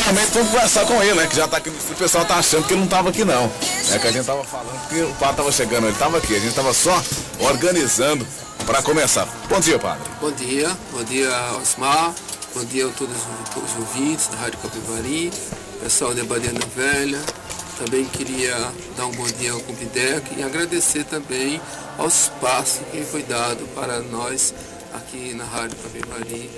primeiramente vamos conversar com ele, né? Que já tá aqui no estúdio, o pessoal tá achando que ele não tava aqui não. É que a gente tava falando que o padre tava chegando, ele tava aqui, a gente tava só organizando para começar. Bom dia, padre. Bom dia Osmar, bom dia a todos os ouvintes da Rádio Capivari, pessoal da Badiana Velha. Também queria dar um bom dia ao Cumpidec e agradecer também ao espaço que foi dado para nós aqui na Rádio Capivari.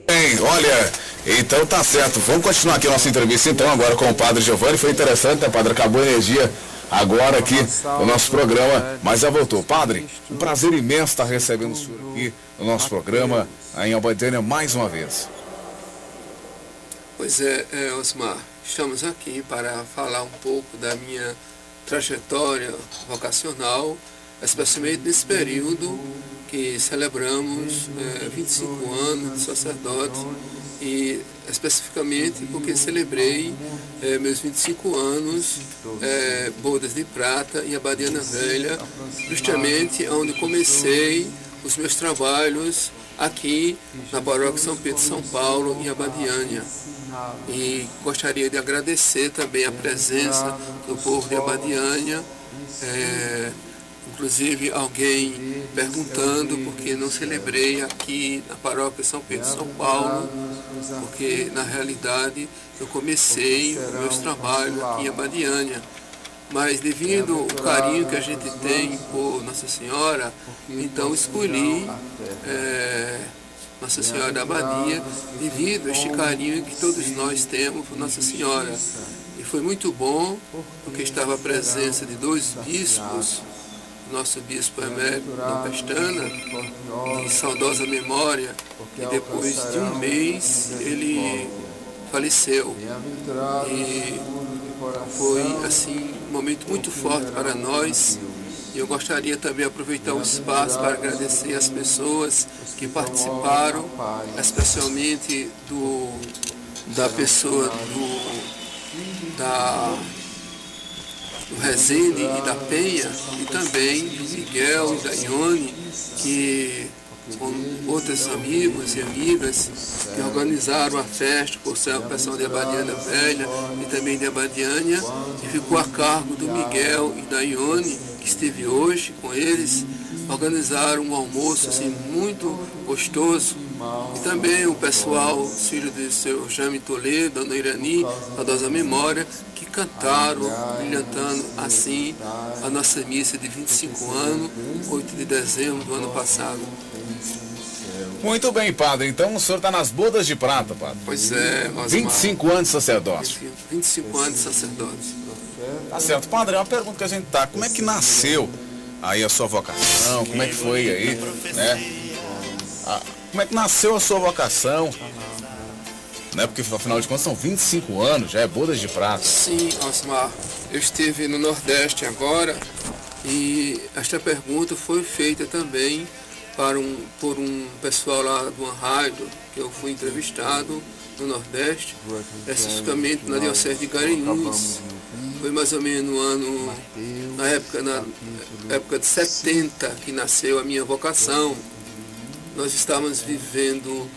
Bem, olha, então tá certo. Vamos continuar aqui a nossa entrevista então agora com o padre Giovanni. Foi interessante, né, padre? Acabou a energia agora aqui no nosso programa, mas já voltou. Padre, um prazer imenso estar recebendo o senhor aqui no nosso programa em Albadiânia mais uma vez. Pois é, Osmar, estamos aqui para falar um pouco da minha trajetória vocacional, especialmente nesse período que celebramos 25 anos de sacerdote e especificamente porque celebrei meus 25 anos bodas de prata em Abadiana Velha, justamente onde comecei os meus trabalhos aqui na Paróquia São Pedro de São Paulo, em Abadiânia. E gostaria de agradecer também a presença do povo de Abadiânia, inclusive alguém perguntando por que não celebrei aqui na Paróquia São Pedro de São Paulo, porque na realidade eu comecei os meus trabalhos aqui em Abadiânia. Mas devido ao carinho que a gente tem por Nossa Senhora, então escolhi Nossa Senhora da Abadia, devido a este carinho que todos nós temos por Nossa Senhora. E foi muito bom, porque estava a presença de dois bispos, nosso bispo emérito da Pestana, de saudosa memória, e depois de um mês ele faleceu. E foi assim um momento muito forte para nós. E eu gostaria também de aproveitar o espaço para agradecer as pessoas que participaram, especialmente da pessoa do Rezende e da Penha, e também do Miguel e da Ione, que com outros amigos e amigas que organizaram a festa por ser o pessoal de Abadiana Velha e também de Abadiânia, e ficou a cargo do Miguel e da Ione, que esteve hoje com eles. Organizaram um almoço assim, muito gostoso. E também o pessoal, filho do seu Jaime Toledo, Dona Irani, saudosa memória, que cantaram, brilhantando assim a nossa missa de 25 anos, 8 de dezembro do ano passado. Muito bem, padre. Então o senhor está nas bodas de prata, padre. Pois é, Osmar. 25 anos de sacerdócio. 25 anos de sacerdócio. Tá certo. Padre, é uma pergunta que a gente tá. Como é que nasceu aí a sua vocação? Como é que foi aí, né? Como é que nasceu a sua vocação? Né? Porque afinal de contas são 25 anos, já é bodas de prata. Sim, Osmar. Eu estive no Nordeste agora e esta pergunta foi feita também por um pessoal lá de uma rádio que eu fui entrevistado no Nordeste, especificamente na Diocese de Garanhuns. Foi mais ou menos no ano, na época de 70 que nasceu a minha vocação. Nós estávamos vivendo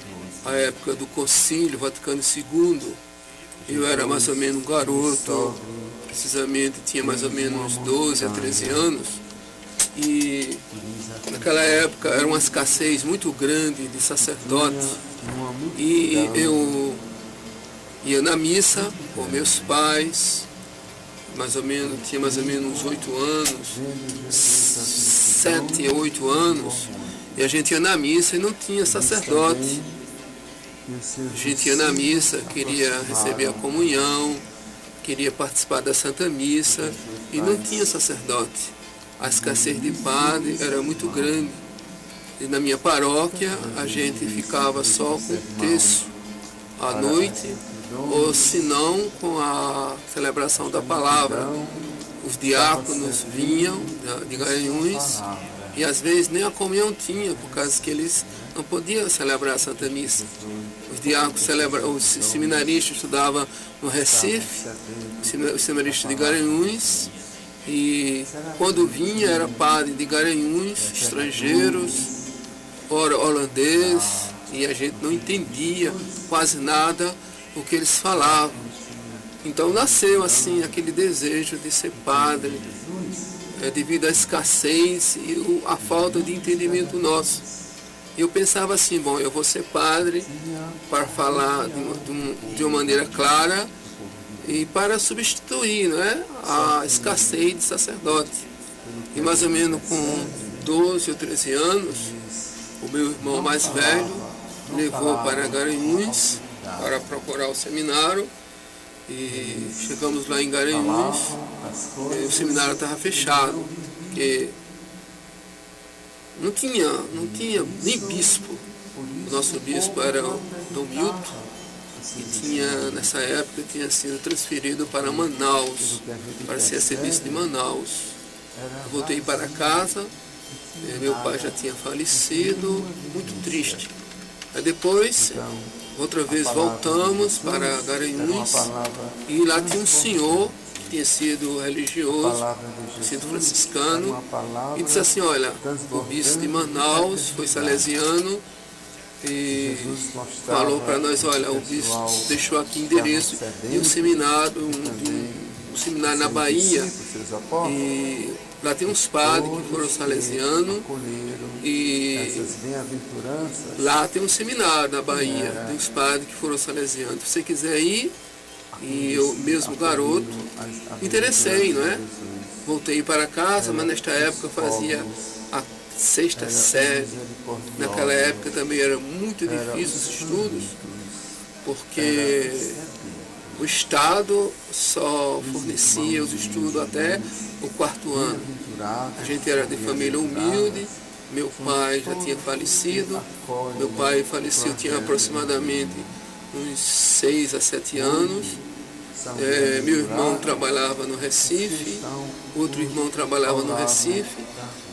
a época do Concílio Vaticano II. Eu era mais ou menos um garoto, precisamente tinha mais ou menos 12 a 13 anos. E naquela época era uma escassez muito grande de sacerdotes. E eu ia na missa com meus pais, tinha mais ou menos 8 anos, 7 a 8 anos, e a gente ia na missa e não tinha sacerdote. A gente ia na missa, queria receber a comunhão, queria participar da Santa Missa, e não tinha sacerdote. A escassez de padre era muito grande. E na minha paróquia a gente ficava só com o terço à noite, ou se não com a celebração da palavra. Os diáconos vinham de Garanhuns e às vezes nem a comunhão tinha, por causa que eles não podiam celebrar a Santa Missa. Os diáconos os seminaristas estudavam no Recife, os seminaristas de Garanhuns. E quando vinha era padre de Garanhuns, estrangeiros, ora holandês, e a gente não entendia quase nada o que eles falavam. Então nasceu assim aquele desejo de ser padre, devido à escassez e a falta de entendimento nosso. E eu pensava assim, bom, eu vou ser padre para falar de uma maneira clara e para substituir, não é, a escassez de sacerdotes. E mais ou menos com 12 ou 13 anos, o meu irmão mais velho levou para Garanhuns para procurar o seminário. E chegamos lá em Garanhuns, e o seminário estava fechado, porque não tinha nem bispo. O nosso bispo era o Dom Milton, e nessa época tinha sido transferido para Manaus, para ser arcebispo de Manaus. Eu voltei para casa, meu pai já tinha falecido, muito triste. Aí depois, outra vez voltamos para Garanhuns, e lá tinha um senhor que tinha sido religioso, tinha sido franciscano, e disse assim, olha, o bispo de Manaus foi salesiano e falou para nós, olha, o bispo deixou aqui endereço de um seminário, um seminário na Bahia, e lá tem uns padres que foram salesianos, e lá tem um seminário na Bahia, tem uns padres que foram salesianos. Se você quiser ir, e eu mesmo garoto, me interessei, não é? Voltei para casa, mas nesta época fazia a 6ª série. Naquela época também era muito difícil os estudos, porque o Estado só fornecia os estudos até o 4º ano. A gente era de família humilde, meu pai já tinha falecido, meu pai faleceu tinha aproximadamente uns 6 a 7 anos. Meu irmão trabalhava no Recife, outro irmão trabalhava no Recife,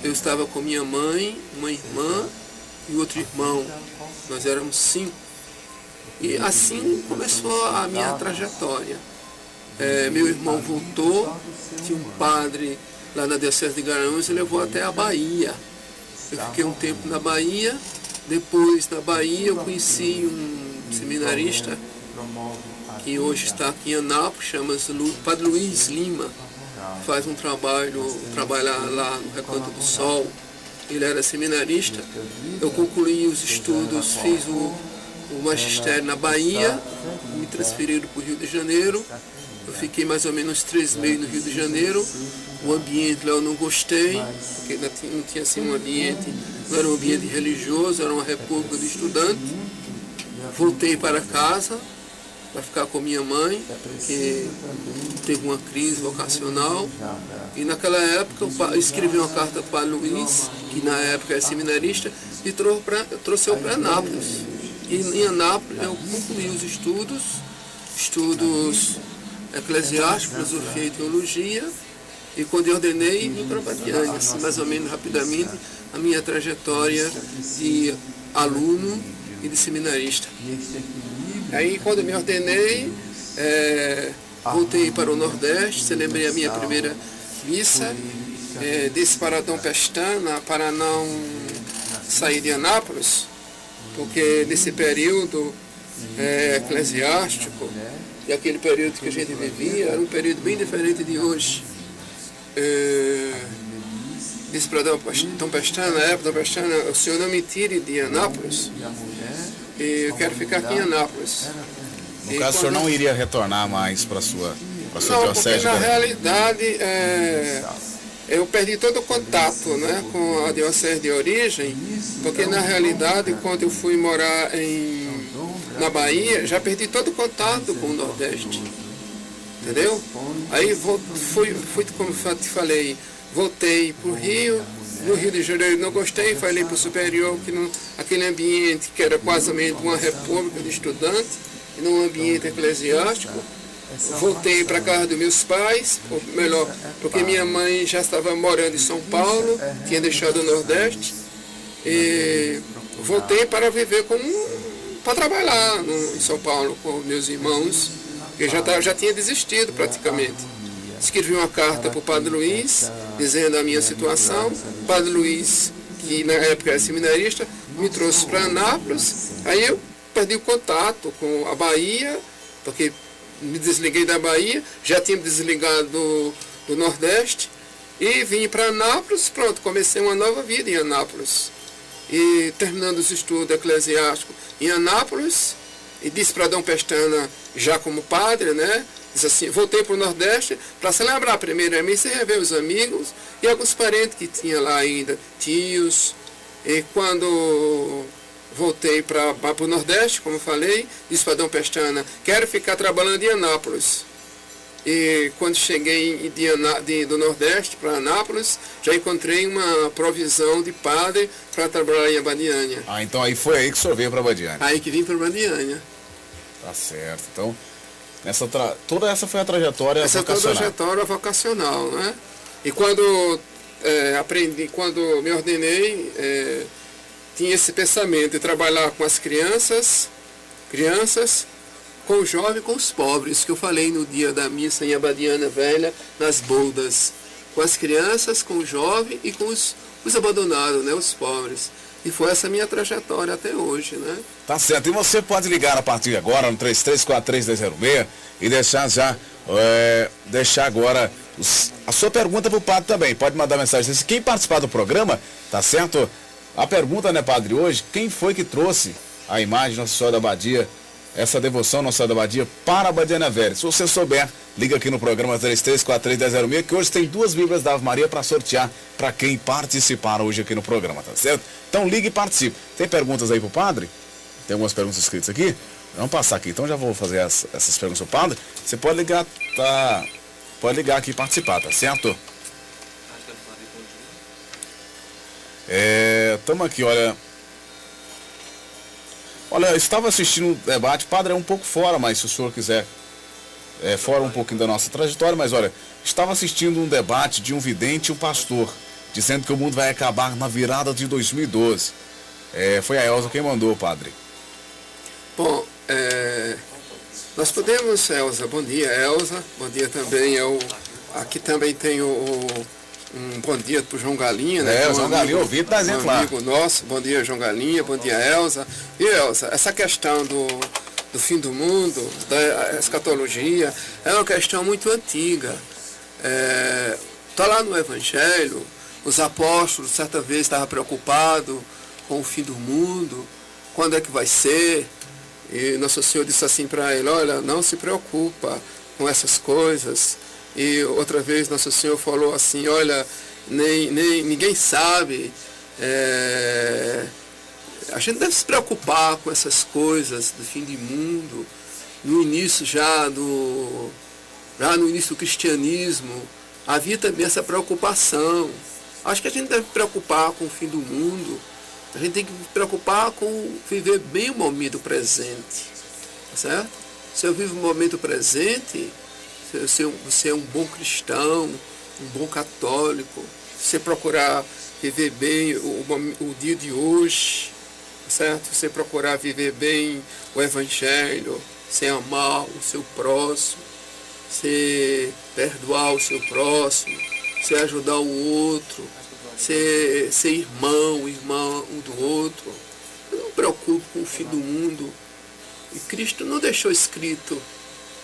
eu estava com minha mãe, uma irmã e outro irmão, nós éramos 5. E assim começou a minha trajetória. Meu irmão voltou, tinha um padre lá na Diocese de Garanhuns e levou até a Bahia. Eu fiquei um tempo na Bahia, depois na Bahia eu conheci um seminarista que hoje está aqui em Anápolis, chama-se Padre Luiz Lima, faz trabalha lá no Recanto do Sol. Ele era seminarista, eu concluí os estudos, fiz o magistério na Bahia, me transferiram para o Rio de Janeiro, eu fiquei mais ou menos 3 meses no Rio de Janeiro. O ambiente lá eu não gostei, porque não tinha assim um ambiente, não era um ambiente religioso, era uma república de estudantes. Voltei para casa para ficar com minha mãe, que teve uma crise vocacional. E naquela época eu escrevi uma carta para o Luiz, que na época era seminarista, e trouxe eu para Anápolis. E em Anápolis eu concluí os estudos eclesiásticos, filosofia e teologia. E quando eu ordenei, vim para Badiane, assim, mais ou menos rapidamente, a minha trajetória de aluno e de seminarista. Aí, quando eu me ordenei, voltei para o Nordeste, celebrei a minha primeira missa, desse para Dom Pestana, para não sair de Anápolis, porque nesse período eclesiástico, e aquele período que a gente vivia, era um período bem diferente de hoje. Disse para Dom Pestana, na época, Dom Pestana, o senhor não me tire de Anápolis, e eu quero ficar aqui em Anápolis. No caso, o senhor não iria retornar mais para a sua não, diocese? Porque na realidade eu perdi todo o contato, né, com a diocese de origem, porque na realidade quando eu fui morar na Bahia, já perdi todo o contato com o Nordeste. Entendeu? Aí fui, como eu te falei, voltei para o Rio, no Rio de Janeiro não gostei, falei para o superior que aquele ambiente que era quase uma república de estudantes, e num ambiente eclesiástico. Voltei para a casa dos meus pais, ou melhor, porque minha mãe já estava morando em São Paulo, tinha deixado o Nordeste, e voltei para viver para trabalhar em São Paulo com meus irmãos, que já tinha desistido praticamente. Escrevi uma carta para o Padre Luiz, dizendo a minha situação. O Padre Luiz, que na época era seminarista, me trouxe para Anápolis, aí eu perdi o contato com a Bahia, porque me desliguei da Bahia, já tinha me desligado do Nordeste, e vim para Anápolis, pronto, comecei uma nova vida em Anápolis. E terminando os estudos eclesiásticos em Anápolis, e disse para Dom Pestana, já como padre, né? Diz assim, voltei para o Nordeste para celebrar a primeira missa e rever os amigos e alguns parentes que tinha lá ainda, tios. E quando voltei para o Nordeste, como eu falei, disse para Dom Pestana, quero ficar trabalhando em Anápolis. E quando cheguei do Nordeste para Anápolis, já encontrei uma provisão de padre para trabalhar em Abadiânia. Ah, então aí foi aí que o senhor veio para Abadiânia. Aí que vim para Abadiânia. Tá certo. Então, toda essa foi a trajetória vocacional. Essa foi a trajetória vocacional, né? E quando quando me ordenei, tinha esse pensamento de trabalhar com as crianças, com o jovem e com os pobres, que eu falei no dia da missa em Abadiânia Velha, nas boldas. Com as crianças, com o jovem e com os abandonados, né, os pobres. E foi essa minha trajetória até hoje, né? Tá certo. E você pode ligar a partir de agora no 3343-1006 e deixar agora a sua pergunta para o padre também. Pode mandar mensagem. Quem participar do programa, tá certo? A pergunta, né, padre, hoje, quem foi que trouxe a imagem de Nossa Senhora da Abadia, essa devoção Nossa Senhora da Abadia para a Abadiânia Velha? Se você souber, liga aqui no programa 3343-1006, que hoje tem 2 Bíblias da Ave Maria para sortear para quem participar hoje aqui no programa, tá certo? Então ligue e participe. Tem perguntas aí pro padre? Tem algumas perguntas escritas aqui? Vamos passar aqui, então já vou fazer essas perguntas pro padre. Você pode ligar, pode ligar aqui e participar, tá certo? Estamos aqui, olha, eu estava assistindo um debate, padre, é um pouco fora, mas se o senhor quiser, fora um pouquinho da nossa trajetória, mas olha, estava assistindo um debate de um vidente e um pastor, dizendo que o mundo vai acabar na virada de 2012. Foi a Elza quem mandou, padre. Bom, nós podemos, Elza, bom dia, Elza, bom dia também, aqui também tem um bom dia para o João Galinha, né? João Galinha, ouvi, tá exemplo lá. Amigo nosso, bom dia, João Galinha, bom dia, Elza. E Elza, essa questão do fim do mundo, da escatologia, é uma questão muito antiga. Está lá no Evangelho, os apóstolos, certa vez, estavam preocupados com o fim do mundo, quando é que vai ser? E Nosso Senhor disse assim para ele, olha, não se preocupa com essas coisas. E outra vez Nosso Senhor falou assim, olha, ninguém sabe, a gente deve se preocupar com essas coisas do fim do mundo, no início já no início do cristianismo, havia também essa preocupação. Acho que a gente deve se preocupar com o fim do mundo, a gente tem que se preocupar com viver bem o momento presente, certo? Se eu vivo o momento presente, você é um bom cristão, um bom católico, você procurar viver bem o dia de hoje, certo? Você procurar viver bem o Evangelho, você amar o seu próximo, você perdoar o seu próximo, você ajudar o outro, ser irmão um do outro. Eu não me preocupo com o fim do mundo. E Cristo não deixou escrito,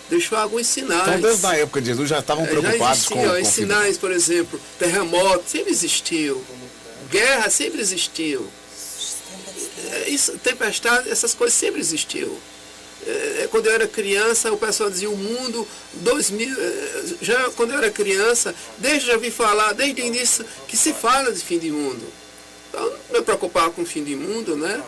deixou alguns sinais. Então, desde a época de Jesus já estavam preocupados com o sinais, por exemplo, terremoto sempre existiu, guerra sempre existiu, tempestade, essas coisas sempre existiu. Quando eu era criança, o pessoal dizia o mundo 2000, já quando eu era criança, já vi falar, desde o início, que se fala de fim de mundo. Então, não me preocupar com o fim do mundo, né?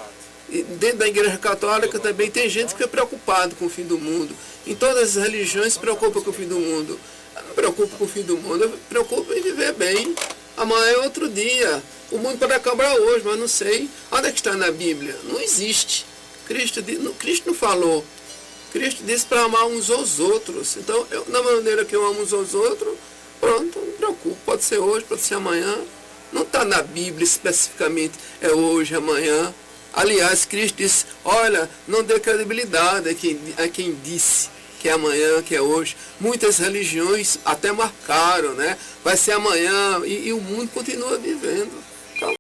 E dentro da Igreja Católica também tem gente que fica preocupado com o fim do mundo. Em todas as religiões se preocupa com o fim do mundo. Eu não me preocupo com o fim do mundo, eu me preocupo em viver bem. Amanhã é outro dia. O mundo pode acabar hoje, mas não sei. Onde é que está na Bíblia? Não existe. Cristo não falou. Cristo disse para amar uns aos outros. Então, da maneira que eu amo uns aos outros, pronto, não me preocupo. Pode ser hoje, pode ser amanhã. Não está na Bíblia especificamente, é hoje, amanhã. Aliás, Cristo disse, olha, não dê credibilidade a quem disse que é amanhã, que é hoje. Muitas religiões até marcaram, né? Vai ser amanhã e o mundo continua vivendo.